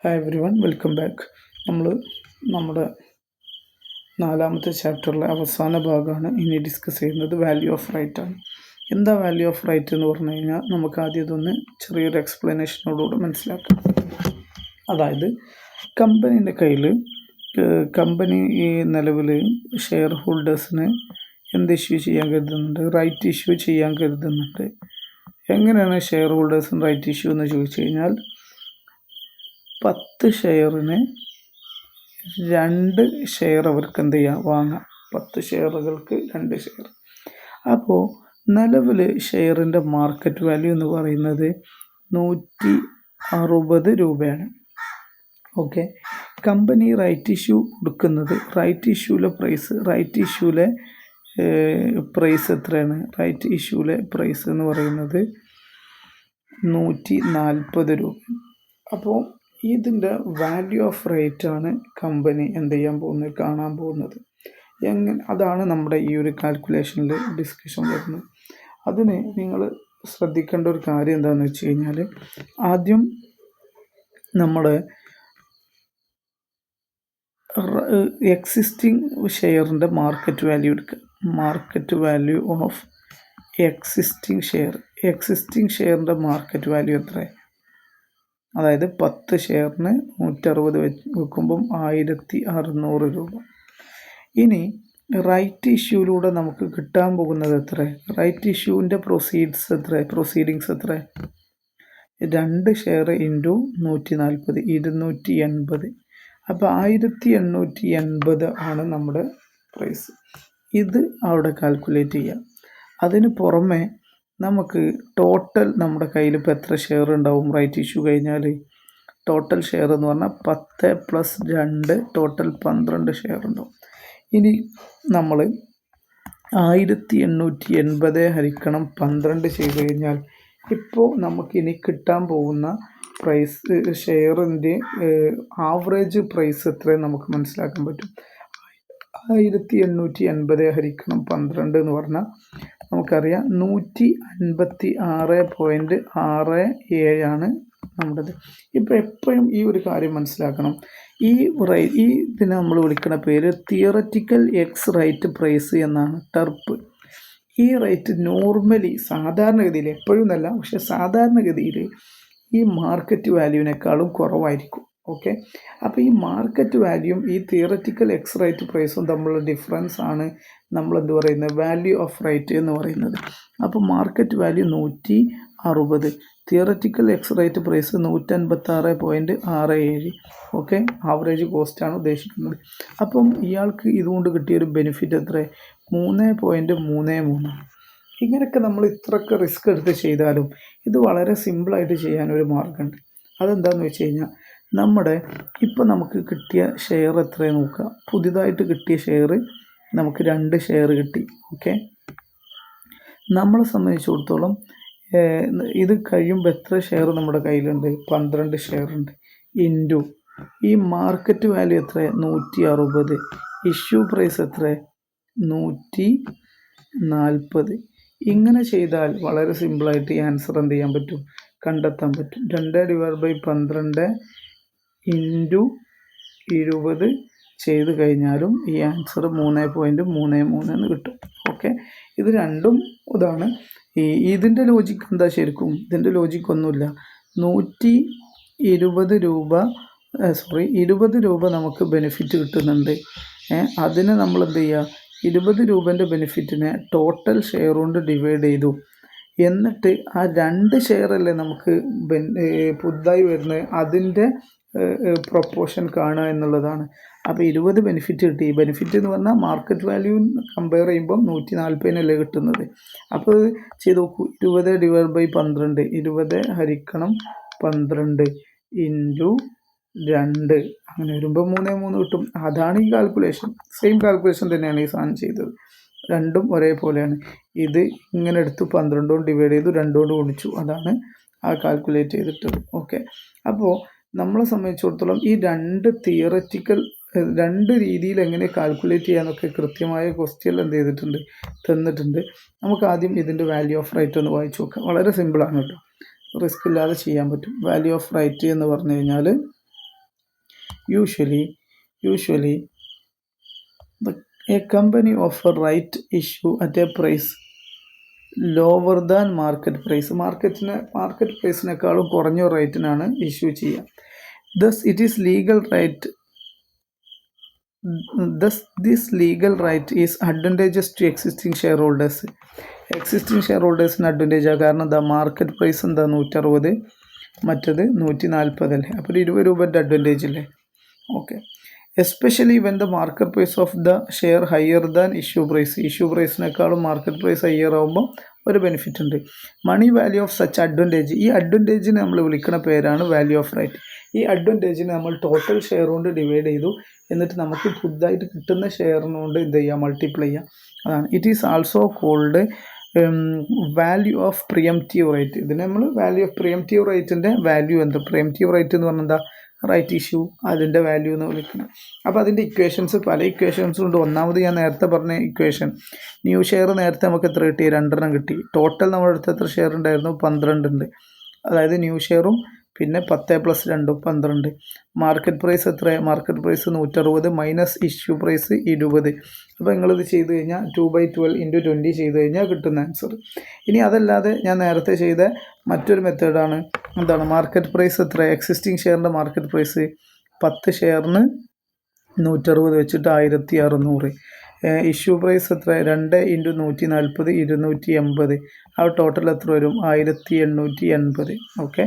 Hi every one, welcome back. നമ്മൾ നമ്മുടെ 4ാമത്തെ ചാപ്റ്ററിലെ അവസാന ഭാഗമാണ് ഇനി ഡിസ്കസ് ചെയ്യുന്നത്. വാല്യൂ ഓഫ് റൈറ്റ് ആണ്. എന്താ വാല്യൂ ഓഫ് റൈറ്റ് എന്ന് പറഞ്ഞു കഴിഞ്ഞാൽ നമുക്ക് ആദ്യം ഇതൊന്ന് ചെറിയൊരു എക്സ്പ്ലനേഷനോടുകൂടെ മനസ്സിലാക്കാം. അതായത് കമ്പനീൻ്റെ കയ്യിൽ കമ്പനി ഈ നിലവിൽ ഷെയർ ഹോൾഡേഴ്സിന് എന്ത് ഇഷ്യൂ ചെയ്യാൻ കരുതുന്നുണ്ട്? റൈറ്റ് ഇഷ്യൂ ചെയ്യാൻ കരുതുന്നുണ്ട്. എങ്ങനെയാണ് ഷെയർ ഹോൾഡേഴ്സിന് റൈറ്റ് ഇഷ്യൂ എന്ന് ചോദിച്ചു കഴിഞ്ഞാൽ 10 ഷെയറിന് 2 ഷെയർ അവർക്ക് എന്ത് ചെയ്യാം? വാങ്ങാം. 10 ഷെയറുകൾക്ക് 2 ഷെയർ. അപ്പോൾ നിലവിൽ ഷെയറിൻ്റെ മാർക്കറ്റ് വാല്യൂ എന്ന് പറയുന്നത് 160 രൂപയാണ്. ഓക്കെ, കമ്പനി റൈറ്റ് ഇഷ്യൂ കൊടുക്കുന്നത്, റൈറ്റ് ഇഷ്യൂവിലെ പ്രൈസ് എത്രയാണ്? റൈറ്റ് ഇഷ്യൂവിലെ പ്രൈസ് എന്ന് പറയുന്നത് 140 രൂപ. അപ്പോൾ ഇതിൻ്റെ വാല്യൂ ഓഫ് റൈറ്റ് ആണ് കമ്പനി എന്ത് ചെയ്യാൻ പോകുന്നത്? കാണാൻ പോകുന്നത്. അതാണ് നമ്മുടെ ഈ ഒരു കാൽക്കുലേഷനിൽ ഡിസ്കഷൻ വരുന്നത്. അതിന് നിങ്ങൾ ശ്രദ്ധിക്കേണ്ട ഒരു കാര്യം എന്താണെന്ന് വെച്ച് കഴിഞ്ഞാൽ, ആദ്യം നമ്മുടെ എക്സിസ്റ്റിംഗ് ഷെയറിൻ്റെ മാർക്കറ്റ് വാല്യൂ എടുക്കുക. മാർക്കറ്റ് വാല്യൂ ഓഫ് എക്സിസ്റ്റിംഗ് ഷെയറിൻ്റെ മാർക്കറ്റ് വാല്യൂ എത്ര? അതായത് 10 ഷെയറിന് 160 വെക്കുമ്പം 1600 രൂപ. ഇനി റൈറ്റ് ഇഷ്യൂവിലൂടെ നമുക്ക് കിട്ടാൻ പോകുന്നത് എത്ര? റൈറ്റ് ഇഷ്യൂവിൻ്റെ പ്രൊസീഡിങ്സ് എത്ര? 2 ഷെയർ ഇൻറ്റു 140, 280. അപ്പോൾ 1880 ആണ് നമ്മുടെ പ്രൈസ്. ഇത് അവിടെ കാൽക്കുലേറ്റ് ചെയ്യാം. അതിന് പുറമെ നമുക്ക് ടോട്ടൽ നമ്മുടെ കയ്യിൽ ഇപ്പോൾ എത്ര ഷെയർ ഉണ്ടാവും റൈറ്റ് ഇഷ്യൂ കഴിഞ്ഞാൽ? ടോട്ടൽ ഷെയർ എന്ന് പറഞ്ഞാൽ 10 + 2 ടോട്ടൽ 12 ഷെയർ ഉണ്ടാവും. ഇനി നമ്മൾ 1880 ഹരിക്കണം 12 ചെയ്ത് കഴിഞ്ഞാൽ ഇപ്പോൾ നമുക്കിനി കിട്ടാൻ പോകുന്ന പ്രൈസ്, ഷെയറിൻ്റെ ആവറേജ് പ്രൈസ് എത്രയും നമുക്ക് മനസ്സിലാക്കാൻ പറ്റും. 1880 ഹരിക്കണം 12 എന്ന് പറഞ്ഞാൽ നമുക്കറിയാം 156.67 ആണ് നമ്മുടേത്. ഇപ്പോൾ എപ്പോഴും ഈ ഒരു കാര്യം മനസ്സിലാക്കണം. ഇതിനെ നമ്മൾ വിളിക്കുന്ന പേര് തിയററ്റിക്കൽ എക്സ് റൈറ്റ് പ്രൈസ് എന്നാണ്, ടെർപ്പ്. ഈ റേറ്റ് നോർമലി സാധാരണഗതിയിൽ, എപ്പോഴും എന്നല്ല, പക്ഷെ സാധാരണഗതിയിൽ ഈ മാർക്കറ്റ് വാല്യൂവിനേക്കാളും കുറവായിരിക്കും. ഓക്കെ, അപ്പോൾ ഈ മാർക്കറ്റ് വാല്യൂയും ഈ തിയററ്റിക്കൽ എക്സ് റൈറ്റ് പ്രൈസും തമ്മിലുള്ള ഡിഫറൻസ് ആണ് നമ്മളെന്ത് പറയുന്നത്? വാല്യൂ ഓഫ് റൈറ്റ് എന്ന് പറയുന്നത്. അപ്പോൾ market value 160, theoretical ex right price 156.67. Okay, average കോസ്റ്റാണ് ഉദ്ദേശിക്കുന്നത്. അപ്പം ഇയാൾക്ക് ഇതുകൊണ്ട് കിട്ടിയൊരു ബെനിഫിറ്റ് എത്ര? 3.33. ഇങ്ങനെയൊക്കെ നമ്മൾ ഇത്രയൊക്കെ റിസ്ക് എടുത്ത് ചെയ്താലും ഇത് വളരെ സിമ്പിളായിട്ട് ചെയ്യാനൊരു മാർഗ്ഗമുണ്ട്. അതെന്താണെന്ന് വെച്ച് കഴിഞ്ഞാൽ, ഇപ്പോൾ നമുക്ക് കിട്ടിയ ഷെയർ എത്രയാണ് നോക്കുക. പുതിയതായിട്ട് കിട്ടിയ ഷെയർ നമുക്ക് 2 ഷെയർ കിട്ടി. ഓക്കെ, നമ്മളെ സംബന്ധിച്ചിടത്തോളം ഇത് കഴിയുമ്പോൾ എത്ര ഷെയർ നമ്മുടെ കയ്യിലുണ്ട്? 12 ഷെയർ ഉണ്ട്. ഇൻറ്റു ഈ മാർക്കറ്റ് വാല്യൂ എത്ര? 160. ഇഷ്യൂ പ്രൈസ് എത്ര? 140. ഇങ്ങനെ ചെയ്താൽ വളരെ സിമ്പിളായിട്ട് ഈ ആൻസർ എന്ത് ചെയ്യാൻ പറ്റും? കണ്ടെത്താൻ പറ്റും. 2/12 ഇൻറ്റു 20 ചെയ്ത് കഴിഞ്ഞാലും ഈ ആൻസർ 3.33 എന്ന് കിട്ടും. ഓക്കെ, ഇത് രണ്ടും ഇതാണ്. ഇതിൻ്റെ ലോജിക്ക് എന്താ? ശരിക്കും ഇതിൻ്റെ ലോജിക്ക് ഒന്നുമില്ല. 120 രൂപ നമുക്ക് ബെനിഫിറ്റ് കിട്ടുന്നുണ്ട്. അതിന് നമ്മൾ എന്ത് ചെയ്യുക? 20 രൂപേൻ്റെ ബെനിഫിറ്റിനെ ടോട്ടൽ ഷെയർ കൊണ്ട് ഡിവൈഡ് ചെയ്തു. എന്നിട്ട് ആ 2 ഷെയർ അല്ലേ നമുക്ക് പുതുതായി വരുന്നത്, അതിൻ്റെ പ്രൊപ്പോർഷൻ കാണുക എന്നുള്ളതാണ്. അപ്പോൾ 20 ബെനിഫിറ്റ് കിട്ടി. ബെനിഫിറ്റ് എന്ന് പറഞ്ഞാൽ മാർക്കറ്റ് വാല്യൂ കമ്പയർ ചെയ്യുമ്പം 140 കിട്ടുന്നത്. അപ്പോൾ ചെയ്ത് നോക്കൂ. 20/12, 20 ഹരിക്കണം 12 ഇൻറ്റു 2, അങ്ങനെ വരുമ്പോൾ 3 കിട്ടും. അതാണ് ഈ കാൽക്കുലേഷൻ. സെയിം കാൽക്കുലേഷൻ തന്നെയാണ് ഈ സാധനം ചെയ്തത്. രണ്ടും ഒരേപോലെയാണ്. ഇത് ഇങ്ങനെ എടുത്ത് 12 കൊണ്ട് ഡിവൈഡ് ചെയ്തു, 2 കൊണ്ട് ഗുണിച്ചു. അതാണ് ആ കാൽക്കുലേറ്റ് ചെയ്തിട്ടത്. ഓക്കെ, അപ്പോൾ നമ്മളെ സംബന്ധിച്ചിടത്തോളം ഈ 2 രീതിയിൽ എങ്ങനെ കാൽക്കുലേറ്റ് ചെയ്യാനൊക്കെ കൃത്യമായ ക്വസ്റ്റ്യൻ എന്ത് ചെയ്തിട്ടുണ്ട്? തന്നിട്ടുണ്ട്. നമുക്ക് ആദ്യം ഇതിൻ്റെ വാല്യൂ ഓഫ് റൈറ്റ് ഒന്ന് വായിച്ചു നോക്കാം. വളരെ സിമ്പിളാണ് കേട്ടോ, റിസ്ക് ഇല്ലാതെ ചെയ്യാൻ പറ്റും. വാല്യൂ ഓഫ് റൈറ്റ് എന്ന് പറഞ്ഞു കഴിഞ്ഞാൽ Usually a company offer right issue at a price lower than market price. Market പ്രൈസിനേക്കാളും കുറഞ്ഞ റേറ്റിനാണ് ഇഷ്യൂ ചെയ്യുക. This legal right is advantages to existing share holders. Existing share ഹോൾഡേഴ്സിന് അഡ്വാൻറ്റേജാണ്. കാരണം എന്താ, മാർക്കറ്റ് പ്രൈസ് എന്താ 160, മറ്റത് 140 അല്ലേ. അപ്പോൾ 20 രൂപൻ്റെ അഡ്വാൻറ്റേജ് അല്ലേ. Okay. Especially when the market price of the share higher than issue പ്രൈസിനേക്കാളും മാർക്കറ്റ് പ്രൈസ് ഹയർ ആകുമ്പോൾ ഒരു ബെനിഫിറ്റ് ഉണ്ട്. Money value of such advantage, ഈ അഡ്വാൻറ്റേജിനെ നമ്മൾ വിളിക്കുന്ന പേരാണ് വാല്യൂ ഓഫ് റൈറ്റ്. ഈ അഡ്വാൻറ്റേജിനെ നമ്മൾ ടോട്ടൽ ഷെയർ കൊണ്ട് ഡിവൈഡ് ചെയ്തു, എന്നിട്ട് നമുക്ക് പുതുതായിട്ട് കിട്ടുന്ന ഷെയറിനോണ്ട് എന്ത് ചെയ്യുക, മൾട്ടിപ്ലൈ ചെയ്യുക. അതാണ്. It is also called value of preemptive right. ഇതിന് നമ്മൾ വാല്യൂ ഓഫ് പ്രിയംറ്റീവ് റൈറ്റിൻ്റെ വാല്യൂ എന്താ, പ്രിയംറ്റീവ് റൈറ്റ് എന്ന് പറഞ്ഞാൽ എന്താ, റൈറ്റ് ഇഷ്യൂ, അതിൻ്റെ വാല്യൂ എന്ന് വിളിക്കണം. അപ്പോൾ അതിൻ്റെ പല ഇക്വേഷൻസും ഉണ്ട്. ഒന്നാമത് ഞാൻ നേരത്തെ പറഞ്ഞ ഇക്വേഷൻ, ന്യൂ ഷെയർ നേരത്തെ നമുക്ക് എത്ര കിട്ടി, 2 കിട്ടി. ടോട്ടൽ നമ്മുടെ അടുത്ത് എത്ര ഷെയർ ഉണ്ടായിരുന്നു, 12 ഉണ്ട്. അതായത് ന്യൂ ഷെയറും പിന്നെ 10 + 2 12. മാർക്കറ്റ് പ്രൈസ് എത്ര, market price 160 minus issue price 20. അപ്പോൾ നിങ്ങളിത് ചെയ്ത് കഴിഞ്ഞാൽ 2/12 × 20 ചെയ്ത് കഴിഞ്ഞാൽ കിട്ടുന്ന ആൻസർ. ഇനി അതല്ലാതെ ഞാൻ നേരത്തെ ചെയ്ത മറ്റൊരു മെത്തേഡാണ് എന്താണ്, മാർക്കറ്റ് പ്രൈസ് എത്ര, എക്സിസ്റ്റിംഗ് ഷെയറിൻ്റെ മാർക്കറ്റ് പ്രൈസ് 10 ഷെയറിന് 160 വെച്ചിട്ട് 1600. ഇഷ്യൂ പ്രൈസ് എത്ര, 2 × 140 280. ആ ടോട്ടൽ എത്ര വരും, 1880. ഓക്കെ.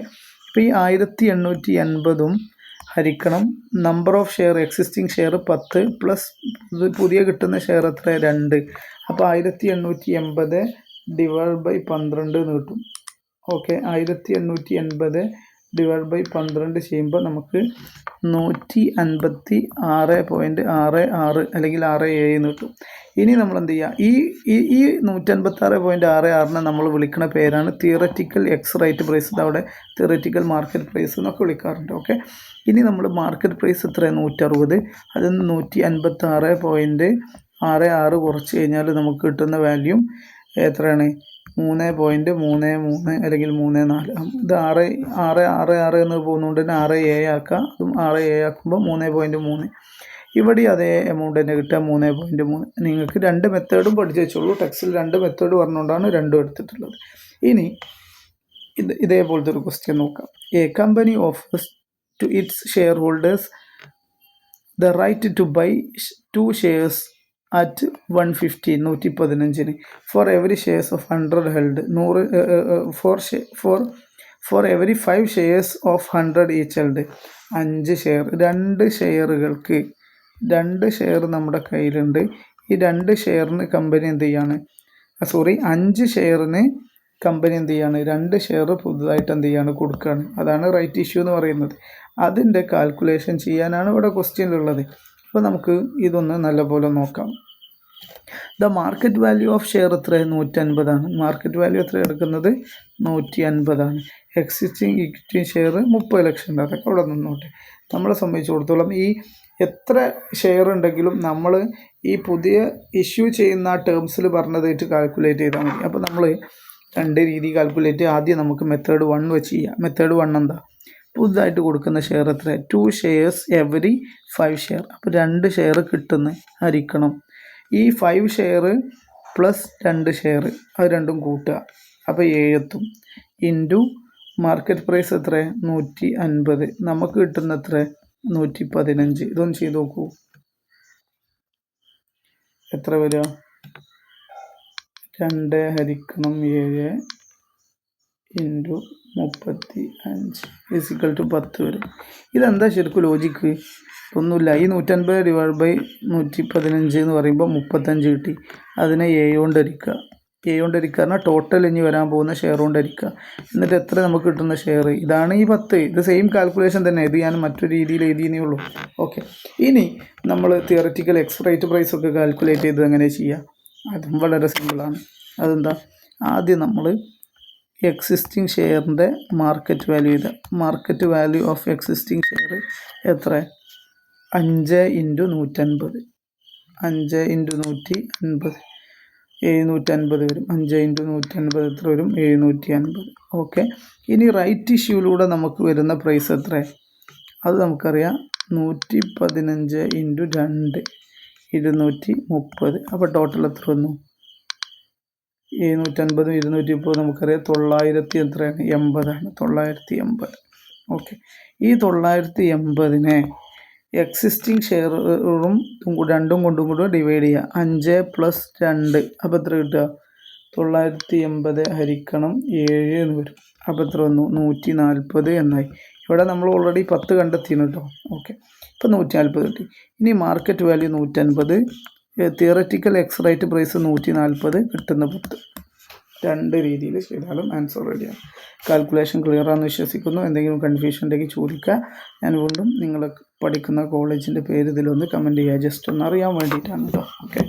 അപ്പോൾ ഈ 1880 ഹരിക്കണം number of share, existing share 10 plus പുതിയ കിട്ടുന്ന ഷെയർ എത്ര, 2. അപ്പോൾ 1880 / 12 എന്ന് കിട്ടും. ഓക്കെ. 1880 / 12 ചെയ്യുമ്പോൾ നമുക്ക് 156.66 അല്ലെങ്കിൽ 67 എന്ന് കിട്ടും. ഇനി നമ്മൾ എന്ത് ചെയ്യുക, ഈ 156.66 നമ്മൾ വിളിക്കുന്ന പേരാണ് തിയററ്റിക്കൽ എക്സ് റൈറ്റ് പ്രൈസ്. അവിടെ തിയററ്റിക്കൽ മാർക്കറ്റ് പ്രൈസ് എന്നൊക്കെ വിളിക്കാറുണ്ട്. ഓക്കെ. ഇനി നമ്മൾ മാർക്കറ്റ് പ്രൈസ് എത്ര, 160, അതിൽ നിന്ന് 156.66 കുറച്ച് കഴിഞ്ഞാൽ നമുക്ക് കിട്ടുന്ന വാല്യൂ എത്രയാണ്, 3.33 അല്ലെങ്കിൽ 3.4. ഇത് 6.66 എന്ന് പോകുന്നതുകൊണ്ട് തന്നെ 6.7 ആക്കാം. അതും 6.7 ആക്കുമ്പോൾ 3.3. ഇവിടെ അതേ എമൗണ്ട് തന്നെ കിട്ടുക, 3.3. നിങ്ങൾക്ക് 2 മെത്തേഡും പഠിച്ചു വെച്ചോളൂ. ടെക്സ്റ്റിൽ 2 മെത്തേഡ് പറഞ്ഞുകൊണ്ടാണ് 2 എടുത്തിട്ടുള്ളത്. ഇനി ഇതേപോലത്തെ ഒരു ക്വസ്റ്റ്യൻ നോക്കാം. A company offers to its shareholders the right to buy 2 shares at 115 115 for every shares of 100 held, 100 for every 5 shares of 100 each held. 5 share, 2 ഷെയറുകൾക്ക് 2 share നമ്മുടെ കയ്യിലുണ്ട്. ഈ 2 ഷെയറിന് കമ്പനി എന്ത് ചെയ്യാണ്, 5 ഷെയറിന് കമ്പനി എന്ത് ചെയ്യാണ്, 2 ഷെയർ പുതുതായിട്ട് എന്ത് ചെയ്യാണ്, കൊടുക്കുകയാണ്. അതാണ് റൈറ്റ് ഇഷ്യൂ എന്ന് പറയുന്നത്. അതിൻ്റെ കാൽക്കുലേഷൻ ചെയ്യാനാണ് ഇവിടെ ക്വസ്റ്റ്യനിലുള്ളത്. അപ്പോൾ നമുക്ക് ഇതൊന്ന് നല്ലപോലെ നോക്കാം. The market value of share എത്ര, 150 ആണ്. മാർക്കറ്റ് വാല്യൂ എത്ര എടുക്കുന്നത്, 150 ആണ്. എക്സിസ്റ്റിംഗ് ഇക്വിറ്റി ഷെയർ 30 ലക്ഷം ഉണ്ട്. അതൊക്കെ അവിടെ നിന്നോട്ടെ. നമ്മളെ സംബന്ധിച്ചിടത്തോളം ഈ എത്ര ഷെയർ ഉണ്ടെങ്കിലും നമ്മൾ ഈ പുതിയ ഇഷ്യൂ ചെയ്യുന്ന ആ ടേംസിൽ പറഞ്ഞതായിട്ട് കാൽക്കുലേറ്റ് ചെയ്താൽ മതി. അപ്പോൾ നമ്മൾ 2 രീതി കാൽക്കുലേറ്റ്. ആദ്യം നമുക്ക് മെത്തേഡ് 1 വെച്ച് ചെയ്യാം. മെത്തേഡ് 1 എന്താ, പുതുതായിട്ട് കൊടുക്കുന്ന ഷെയർ എത്ര, 2 shares every 5 ഷെയർ. അപ്പോൾ 2 ഷെയർ കിട്ടുന്ന ഹരിക്കണം ഈ 5 ഷെയർ പ്ലസ് 2 ഷെയർ, അത് രണ്ടും കൂട്ടുക. അപ്പോൾ 7 എത്തും. ഇൻറ്റു മാർക്കറ്റ് പ്രൈസ് എത്ര, 150. നമുക്ക് കിട്ടുന്ന എത്ര, 115. ഇതൊന്ന് ചെയ്ത് നോക്കൂ, എത്ര വരിക, 2 × 7 ഇൻറ്റു 35 = 10 വരും. ഇതെന്താ ശരിക്കും ലോജിക്ക്, ഒന്നുമില്ല. ഈ 150 / 115 എന്ന് പറയുമ്പോൾ 35 കിട്ടി. അതിനെ 7 കൊണ്ട് ഹരിക്കുക. 7 കൊണ്ട് ഹരിക്കുക പറഞ്ഞാൽ ടോട്ടൽ ഇനി വരാൻ പോകുന്ന ഷെയർ കൊണ്ട് ഹരിക്കുക. എന്നിട്ട് എത്ര നമുക്ക് കിട്ടുന്ന ഷെയർ, ഇതാണ് ഈ 10. ഇത് സെയിം കാൽക്കുലേഷൻ തന്നെ. ഇത് ഞാൻ മറ്റൊരു രീതിയിൽ എഴുതിയേ ഉള്ളൂ. ഓക്കെ. ഇനി നമ്മൾ തിയററ്റിക്കൽ എക്സ് റൈറ്റ് പ്രൈസ് ഒക്കെ കാൽക്കുലേറ്റ് ചെയ്ത് എങ്ങനെ ചെയ്യുക, അതും വളരെ സിമ്പിളാണ്. അതെന്താ, ആദ്യം നമ്മൾ എക്സിസ്റ്റിംഗ് ഷെയറിൻ്റെ മാർക്കറ്റ് വാല്യൂ ചെയ്ത market value of existing share എത്ര, 5 × 150. 5 × 150 750 വരും. 5 × 150 എത്ര വരും, 750. ഓക്കെ. ഇനി റൈറ്റ് ഇഷ്യൂയിലൂടെ നമുക്ക് വരുന്ന പ്രൈസ് എത്ര, അത് നമുക്കറിയാം, 115 ഇൻറ്റു 2 230. അപ്പോൾ ടോട്ടൽ എത്ര വന്നു? 750 230 നമുക്കറിയാം 900 എത്രയാണ്? 80ആണ്. 980. ഓക്കെ, ഈ 980-നെ എക്സിസ്റ്റിംഗ് ഷെയറും രണ്ടും കൊണ്ടും കൂടെ ഡിവൈഡ് ചെയ്യുക. 5 + 2 അപ്പോൾ എത്ര കിട്ടുക? 980 ഹരിക്കണം 7 എന്ന് വരും. അപ്പോൾ എത്ര വന്നു? 140 എന്നായി. ഇവിടെ നമ്മൾ ഓൾറെഡി 10 കണ്ടെത്തിയാണ് കേട്ടോ. ഓക്കെ, ഇപ്പോൾ 140 കിട്ടി. ഇനി market value 150, theoretical ex right price 140, കിട്ടുന്ന 10. രണ്ട് രീതിയിൽ ചെയ്താലും ആൻസർ റെഡിയാണ്. കാൽക്കുലേഷൻ ക്ലിയർ ആണെന്ന് വിശ്വസിക്കുന്നു. എന്തെങ്കിലും കൺഫ്യൂഷൻ ഉണ്ടെങ്കിൽ ചോദിക്കുക. ഞാൻ വീണ്ടും നിങ്ങൾ പഠിക്കുന്ന കോളേജിൻ്റെ പേര് ഇതിലൊന്ന് കമൻറ്റ് ചെയ്യുക. ജസ്റ്റ് ഒന്ന് അറിയാൻ വേണ്ടിയിട്ടാണ് കേട്ടോ. ഓക്കെ.